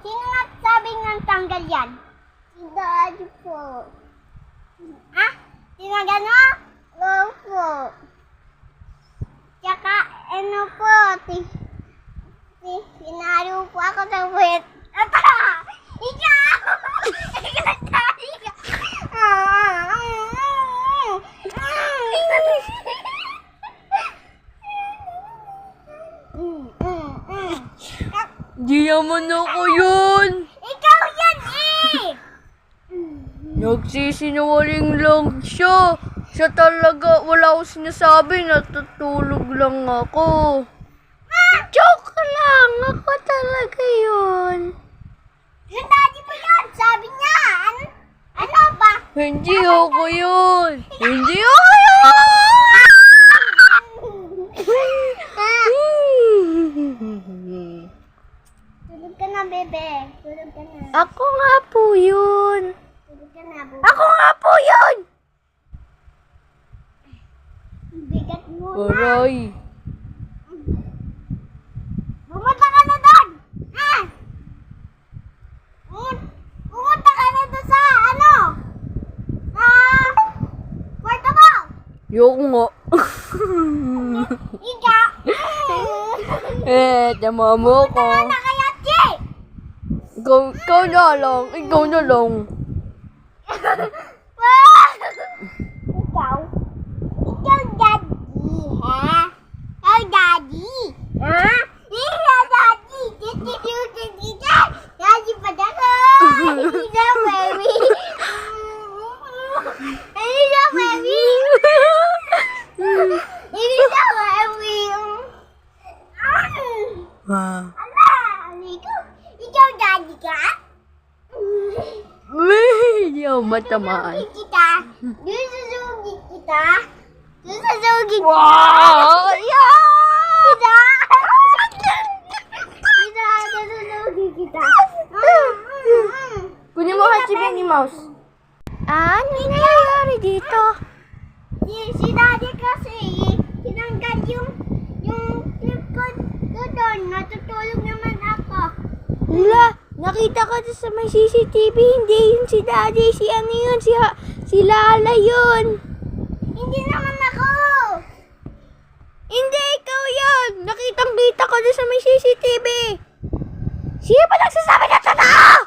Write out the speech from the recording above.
Sino nagsabing ng tanggal yan? Si Daddy po. Ah? Tinagal mo? Opo. Tsaka, ano po, sinaro po ako sa puwet. Ata! Ikaw! Nagtali ka! Di naman ako yun. Ikaw yan eh! Nagsisinungaling lang siya. Siya talaga, wala akong sinasabi. Natutulog lang ako. Joke lang. Ako talaga yun. Yung daddy mo yun! Sabi niya! Ano ba? Hindi ako yun. Hindi ako yun. Tulog ka na, bebe. Tulog ka na. Ako nga po yun. Tulog ka na, bebe. Ako nga po yun. Bigat mo na. Aray. Pumunta ka na doon! Ah! Pumunta ka na doon sa ano? Sa kwarto mo! Yung nga. Ika! Tama mo ko. Pumunta ka na kaya, Chi! Ikaw na lang. Ikaw na lang. Ikaw? Ikaw, daddy, ha? Ikaw, daddy? Ha? Ikaw, daddy! Titilutin kita! Daddy pa na ko! Hindi na, baby! Hindi na, baby! Hindi na, baby! Ala! Ikaw, daddy ka? Hindi ako matamaan. Susugin kita! Susugin kita! Susugin kita! Wow! Yeah! Kita! Kita! Susugin kita! Kunin mo kasi Minnie Mouse. Ano nangyayari dito? Si daddy kasi, tinanggal yung clip ko doon. Natutulog naman ako. Hala, nakita ka doon sa may CCTV. Hindi yun si Daddy. Si ano yun? Si Lala yun. Hindi naman ako. Hindi, ikaw yun. Nakitang-kita ko doon sa may CCTV. Sino ba nagsasabi ng totoo?